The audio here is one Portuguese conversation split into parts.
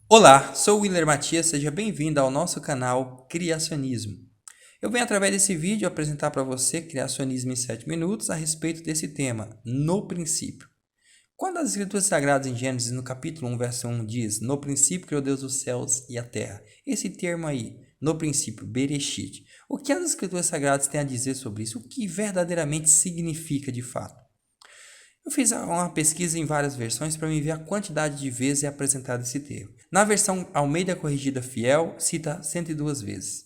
Olá, sou o Willer Matias, seja bem-vindo ao nosso canal Criacionismo. Eu venho através desse vídeo apresentar para você Criacionismo em 7 minutos a respeito desse tema, no princípio. Quando as Escrituras Sagradas em Gênesis, no capítulo 1, verso 1, diz: No princípio criou Deus os céus e a terra. Esse termo aí, no princípio, Bereshit. O que as Escrituras Sagradas têm a dizer sobre isso? O que verdadeiramente significa de fato? Eu fiz uma pesquisa em várias versões para me ver a quantidade de vezes é apresentado esse termo. Na versão Almeida Corrigida Fiel, cita 102 vezes.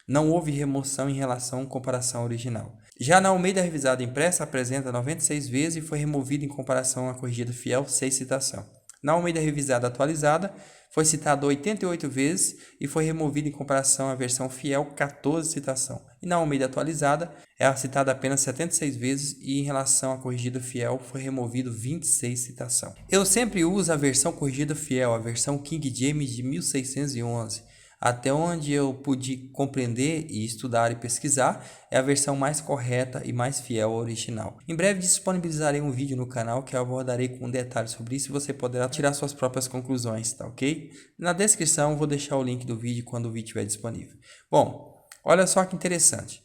Não houve remoção em relação à comparação original. Já na Almeida Revisada Impressa, apresenta 96 vezes e foi removido em comparação à Corrigida Fiel, 6 citação. Na Almeida Revisada Atualizada, foi citado 88 vezes e foi removido em comparação à versão fiel, 14 citação. E na Almeida Atualizada, é citada apenas 76 vezes e em relação à corrigida fiel, foi removido 26 citação. Eu sempre uso a versão corrigida fiel, a versão King James de 1611. Até onde eu pude compreender e estudar e pesquisar, é a versão mais correta e mais fiel ao original. Em breve disponibilizarei um vídeo no canal que eu abordarei com detalhes sobre isso e você poderá tirar suas próprias conclusões, tá ok? Na descrição vou deixar o link do vídeo quando o vídeo estiver disponível. Bom, olha só que interessante.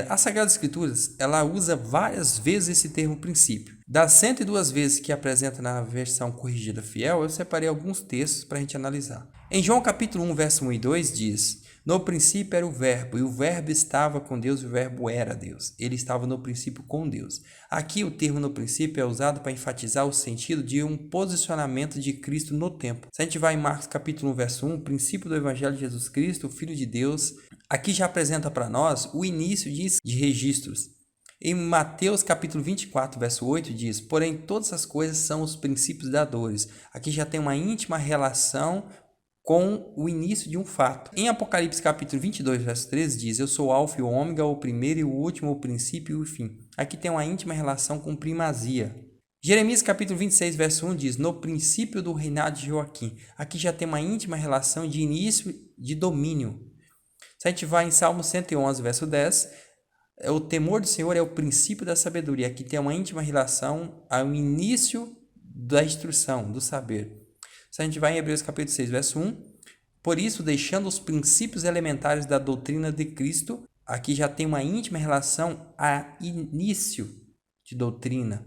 A Sagrada Escrituras, ela usa várias vezes esse termo princípio. Das 102 vezes que apresenta na versão corrigida fiel, eu separei alguns textos para a gente analisar. Em João capítulo 1, verso 1 e 2 diz: No princípio era o verbo, e o verbo estava com Deus, e o verbo era Deus. Ele estava no princípio com Deus. Aqui o termo no princípio é usado para enfatizar o sentido de um posicionamento de Cristo no tempo. Se a gente vai em Marcos capítulo 1, verso 1, princípio do Evangelho de Jesus Cristo, o Filho de Deus, aqui já apresenta para nós o início de registros. Em Mateus capítulo 24, verso 8 diz: Porém todas as coisas são os princípios da dores. Aqui já tem uma íntima relação com o início de um fato. Em Apocalipse capítulo 22, verso 13 diz: Eu sou o alfa e o ômega, o primeiro e o último, o princípio e o fim. Aqui tem uma íntima relação com primazia. Jeremias capítulo 26, verso 1 diz: No princípio do reinado de Joaquim. Aqui já tem uma íntima relação de início de domínio. Se a gente vai em Salmo 111, verso 10, o temor do Senhor é o princípio da sabedoria. Aqui tem uma íntima relação ao início da instrução, do saber. Se a gente vai em Hebreus capítulo 6, verso 1, por isso, deixando os princípios elementares da doutrina de Cristo, aqui já tem uma íntima relação a início de doutrina,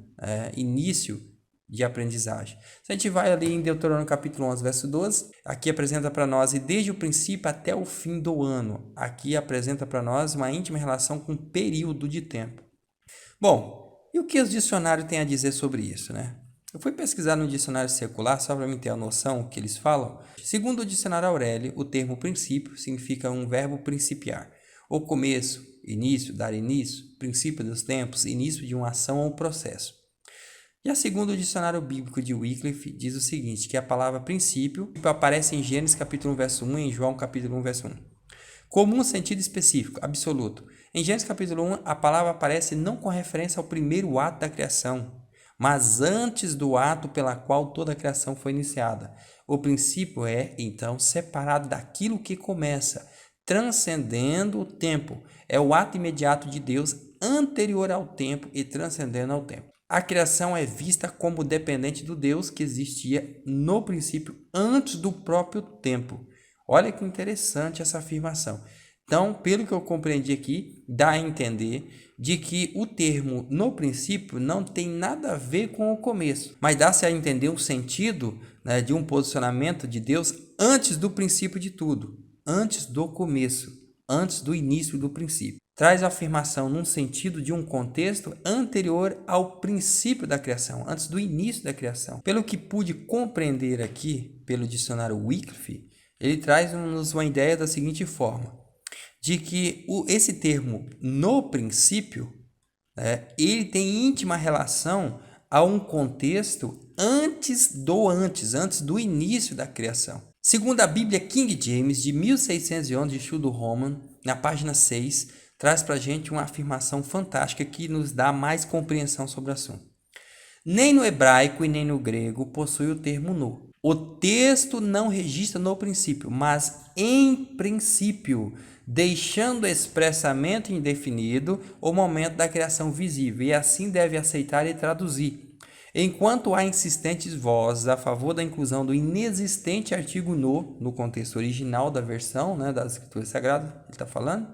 início de aprendizagem. Se a gente vai ali em Deuteronômio capítulo 11, verso 12, aqui apresenta para nós, e desde o princípio até o fim do ano, aqui apresenta para nós uma íntima relação com o período de tempo. Bom, e o que os dicionários têm a dizer sobre isso, né? Eu fui pesquisar no dicionário secular só para me ter a noção do que eles falam. Segundo o dicionário Aurélio, o termo princípio significa um verbo principiar, ou começo, início, dar início, princípio dos tempos, início de uma ação ou processo. Já segundo o dicionário bíblico de Wycliffe, diz o seguinte, que a palavra princípio aparece em Gênesis capítulo 1, verso 1 e em João capítulo 1, verso 1. Comum sentido específico, absoluto. Em Gênesis capítulo 1, a palavra aparece não com referência ao primeiro ato da criação, mas antes do ato pela qual toda a criação foi iniciada. O princípio é, então, separado daquilo que começa, transcendendo o tempo. É o ato imediato de Deus anterior ao tempo e transcendendo ao tempo. A criação é vista como dependente do Deus que existia no princípio, antes do próprio tempo. Olha que interessante essa afirmação. Então, pelo que eu compreendi aqui, dá a entender de que o termo no princípio não tem nada a ver com o começo, mas dá-se a entender um sentido, né, de um posicionamento de Deus antes do princípio de tudo, antes do começo, antes do início do princípio. Traz a afirmação num sentido de um contexto anterior ao princípio da criação, antes do início da criação. Pelo que pude compreender aqui, pelo dicionário Wycliffe, ele traz-nos uma ideia da seguinte forma, de que esse termo no princípio, ele tem íntima relação a um contexto antes do início da criação. Segundo a Bíblia King James, de 1611, de Shudo Roman, na página 6, traz para a gente uma afirmação fantástica que nos dá mais compreensão sobre o assunto. Nem no hebraico e nem no grego possui o termo no. O texto não registra no princípio, mas em princípio, deixando expressamente indefinido o momento da criação visível, e assim deve aceitar e traduzir. Enquanto há insistentes vozes a favor da inclusão do inexistente artigo no contexto original da versão, né, das Escrituras Sagradas, ele está falando,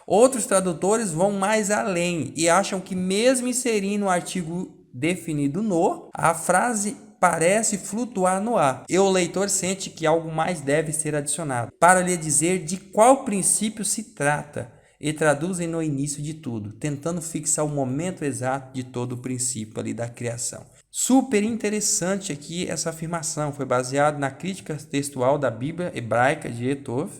outros tradutores vão mais além e acham que mesmo inserindo o artigo definido no, a frase parece flutuar no ar e o leitor sente que algo mais deve ser adicionado para lhe dizer de qual princípio se trata e traduzem no início de tudo, tentando fixar o momento exato de todo o princípio ali da criação. Super interessante aqui essa afirmação, foi baseado na crítica textual da Bíblia Hebraica de Etov,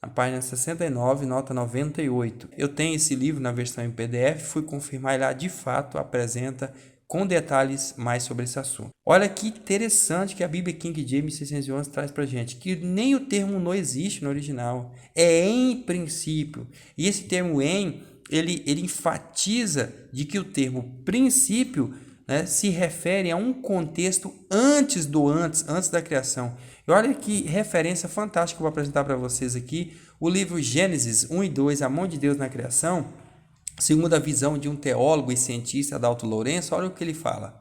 na página 69, nota 98. Eu tenho esse livro na versão em PDF, fui confirmar e lá de fato apresenta com detalhes mais sobre esse assunto. Olha que interessante que a Bíblia King James 611 traz para gente, que nem o termo no existe no original, é em princípio. E esse termo em, ele enfatiza de que o termo princípio, né, se refere a um contexto antes da criação. E olha que referência fantástica que eu vou apresentar para vocês aqui, o livro Gênesis 1 e 2, A Mão de Deus na Criação, segundo a visão de um teólogo e cientista, Adalto Lourenço. Olha o que ele fala.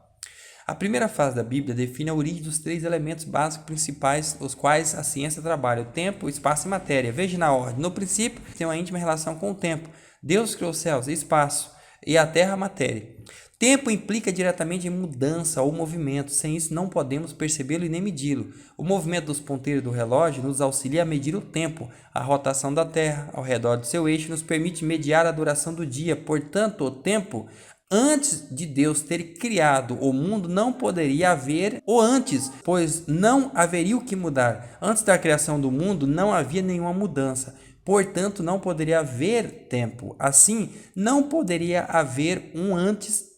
A primeira fase da Bíblia define a origem dos 3 elementos básicos principais, os quais a ciência trabalha: o tempo, o espaço e matéria. Veja na ordem. No princípio, tem uma íntima relação com o tempo. Deus criou os céus e espaço, e a terra, a matéria. Tempo implica diretamente em mudança ou movimento, sem isso não podemos percebê-lo e nem medi-lo. O movimento dos ponteiros do relógio nos auxilia a medir o tempo. A rotação da Terra ao redor do seu eixo nos permite mediar a duração do dia. Portanto, o tempo, antes de Deus ter criado o mundo, não poderia haver, ou antes, pois não haveria o que mudar. Antes da criação do mundo, não havia nenhuma mudança. Portanto, não poderia haver tempo. Assim, não poderia haver um antes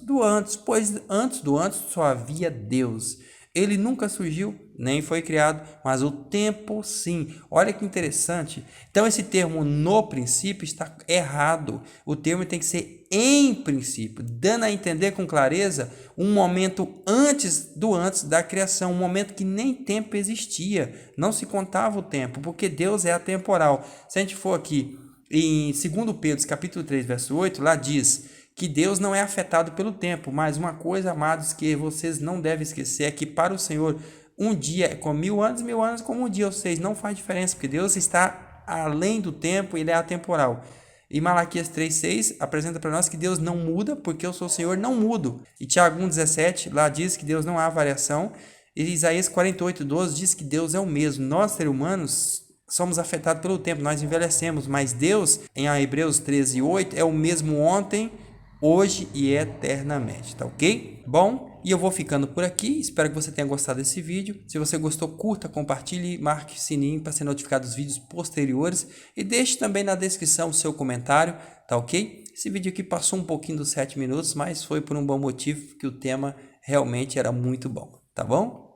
do antes, pois antes do antes só havia Deus. Ele nunca surgiu, nem foi criado, mas o tempo sim. Olha que interessante. Então esse termo no princípio está errado. O termo tem que ser em princípio, dando a entender com clareza um momento antes da criação, um momento que nem tempo existia, não se contava o tempo, porque Deus é atemporal. Se a gente for aqui em 2 Pedro, capítulo 3, verso 8, lá diz que Deus não é afetado pelo tempo, mas uma coisa, amados, que vocês não devem esquecer é que para o Senhor um dia é como 1000 anos como um dia, ou seja, não faz diferença, porque Deus está além do tempo, ele é atemporal. E Malaquias 3,6 apresenta para nós que Deus não muda, porque eu sou o Senhor, não mudo. E Tiago 1,17 lá diz que Deus não há variação. E Isaías 48,12 diz que Deus é o mesmo. Nós, seres humanos, somos afetados pelo tempo, nós envelhecemos, mas Deus, em Hebreus 13,8, é o mesmo ontem, hoje e eternamente, tá ok? Bom, e eu vou ficando por aqui, espero que você tenha gostado desse vídeo. Se você gostou, curta, compartilhe, marque o sininho para ser notificado dos vídeos posteriores e deixe também na descrição o seu comentário, tá ok? Esse vídeo aqui passou um pouquinho dos 7 minutos, mas foi por um bom motivo, que o tema realmente era muito bom, tá bom?